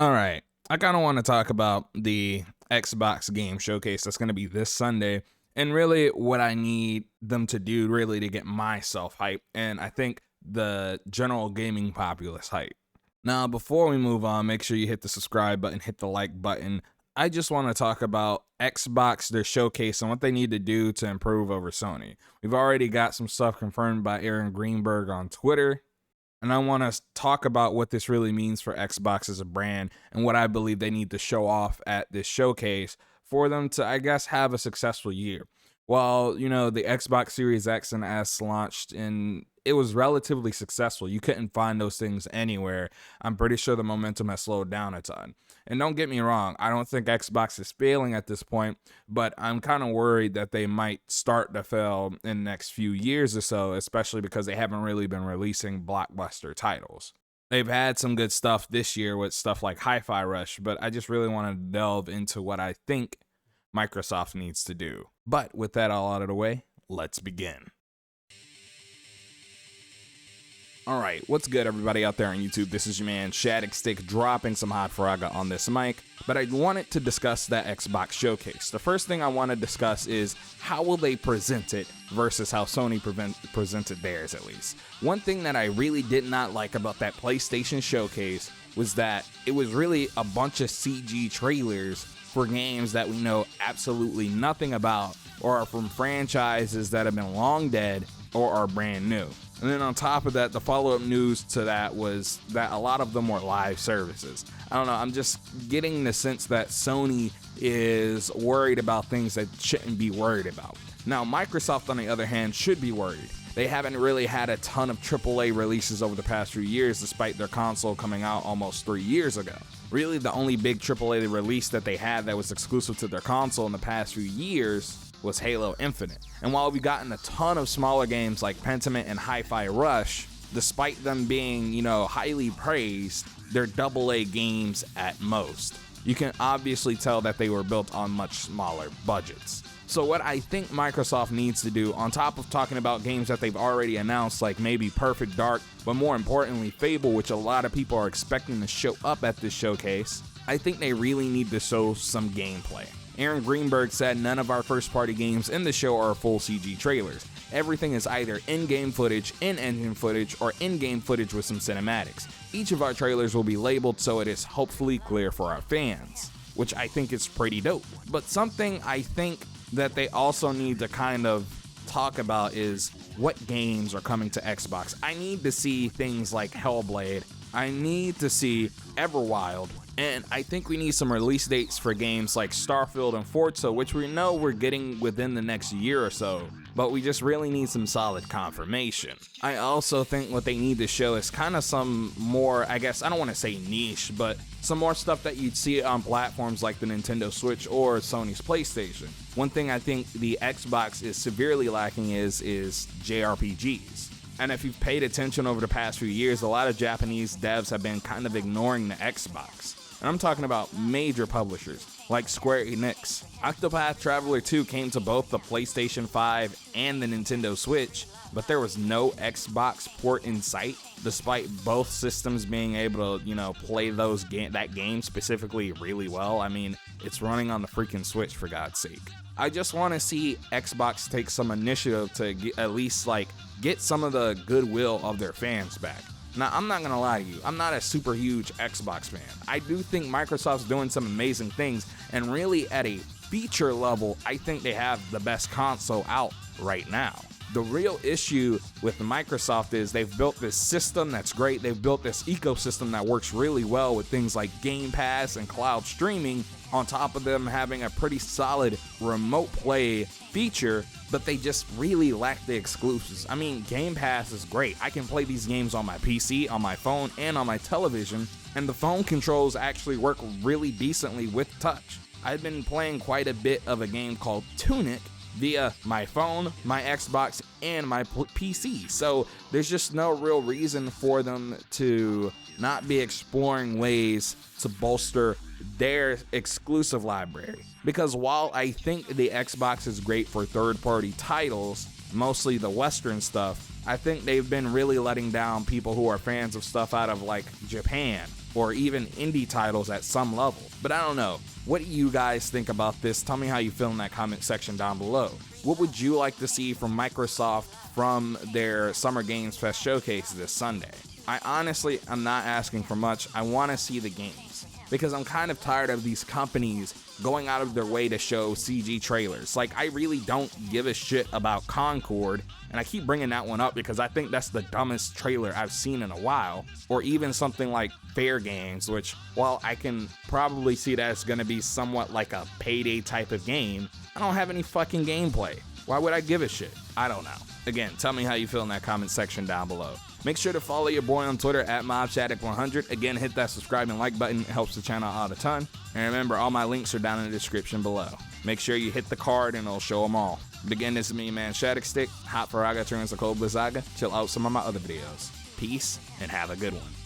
All right. I kind of want to talk about the Xbox game showcase that's going to be this Sunday and really what I need them to do really to get myself hyped and I think the general gaming populace hyped. Now, before we move on, make sure you hit the subscribe button, hit the like button. I just want to talk about Xbox, their showcase, and what they need to do to improve over Sony. We've already got some stuff confirmed by Aaron Greenberg on Twitter. And I want to talk about what this really means for Xbox as a brand and what I believe they need to show off at this showcase for them to, I guess, have a successful year. Well, you know, the Xbox Series X and S launched and it was relatively successful. You couldn't find those things anywhere. I'm pretty sure the momentum has slowed down a ton. And don't get me wrong, I don't think Xbox is failing at this point, but I'm kind of worried that they might start to fail in the next few years or so, especially because they haven't really been releasing blockbuster titles. They've had some good stuff this year with stuff like Hi-Fi Rush, but I just really want to delve into what I think Microsoft needs to do. But with that all out of the way, let's begin. All right, what's good, everybody out there on YouTube? This is your man, Hastags, dropping some hot fraga on this mic, but I wanted to discuss that Xbox showcase. The first thing I want to discuss is how will they present it versus how Sony presented theirs, at least. One thing that I really did not like about that PlayStation showcase was that it was really a bunch of CG trailers for games that we know absolutely nothing about or are from franchises that have been long dead or are brand new. And then on top of that, the follow-up news to that was that a lot of them were live services. I don't know, I'm just getting the sense that Sony is worried about things that shouldn't be worried about. Now, Microsoft, on the other hand, should be worried. They haven't really had a ton of AAA releases over the past few years, despite their console coming out almost 3 years ago. Really, the only big AAA release that they had that was exclusive to their console in the past few years was Halo Infinite. And while we've gotten a ton of smaller games like Pentiment and Hi-Fi Rush, despite them being, highly praised, they're AA games at most. You can obviously tell that they were built on much smaller budgets. So what I think Microsoft needs to do, on top of talking about games that they've already announced, like maybe Perfect Dark, but more importantly Fable, which a lot of people are expecting to show up at this showcase, I think they really need to show some gameplay. Aaron Greenberg said none of our first-party games in the show are full CG trailers. Everything is either in-game footage, in-engine footage, or in-game footage with some cinematics. Each of our trailers will be labeled so it is hopefully clear for our fans, which I think is pretty dope. But something I think that they also need to kind of talk about is what games are coming to Xbox. I need to see things like Hellblade. I need to see Everwild. And I think we need some release dates for games like Starfield and Forza, which we know we're getting within the next year or so, but we just really need some solid confirmation. I also think what they need to show is kind of some more, I guess, I don't want to say niche, but some more stuff that you'd see on platforms like the Nintendo Switch or Sony's PlayStation. One thing I think the Xbox is severely lacking is JRPGs. And if you've paid attention over the past few years, a lot of Japanese devs have been kind of ignoring the Xbox. And I'm talking about major publishers like Square Enix. Octopath Traveler 2 came to both the PlayStation 5 and the Nintendo Switch, but there was no Xbox port in sight, despite both systems being able to, play that game specifically really well. I mean, it's running on the freaking Switch, for God's sake. I just want to see Xbox take some initiative to at least get some of the goodwill of their fans back. Now, I'm not gonna lie to you, I'm not a super huge Xbox fan. I do think Microsoft's doing some amazing things, and really at a feature level, I think they have the best console out right now. The real issue with Microsoft is they've built this system that's great. They've built this ecosystem that works really well with things like Game Pass and cloud streaming, on top of them having a pretty solid remote play feature, but they just really lack the exclusives. I mean, Game Pass is great. I can play these games on my PC, on my phone, and on my television, and the phone controls actually work really decently with touch. I've been playing quite a bit of a game called Tunic via my phone, my Xbox, and my PC. So there's just no real reason for them to not be exploring ways to bolster their exclusive library. Because while I think the Xbox is great for third-party titles, mostly the Western stuff, I think they've been really letting down people who are fans of stuff out of like Japan or even indie titles at some level. But I don't know. What do you guys think about this? Tell me how you feel in that comment section down below. What would you like to see from Microsoft from their Summer Games Fest showcase this Sunday? I honestly am not asking for much. I want to see the games because I'm kind of tired of these companies going out of their way to show CG trailers. Like, I really don't give a shit about Concord, and I keep bringing that one up because I think that's the dumbest trailer I've seen in a while. Or even something like Fair Games, which, while I can probably see that it's going to be somewhat like a Payday type of game, I don't have any fucking gameplay. Why would I give a shit? I don't know. Again, tell me how you feel in that comment section down below. Make sure to follow your boy on Twitter at MobShaddick100. Again, hit that subscribe and like button. It helps the channel out a ton. And remember, all my links are down in the description below. Make sure you hit the card and it'll show them all. Again, this is me, man, Hastags. Hot Faraga turns to Cold Blizzaga. Chill out some of my other videos. Peace and have a good one.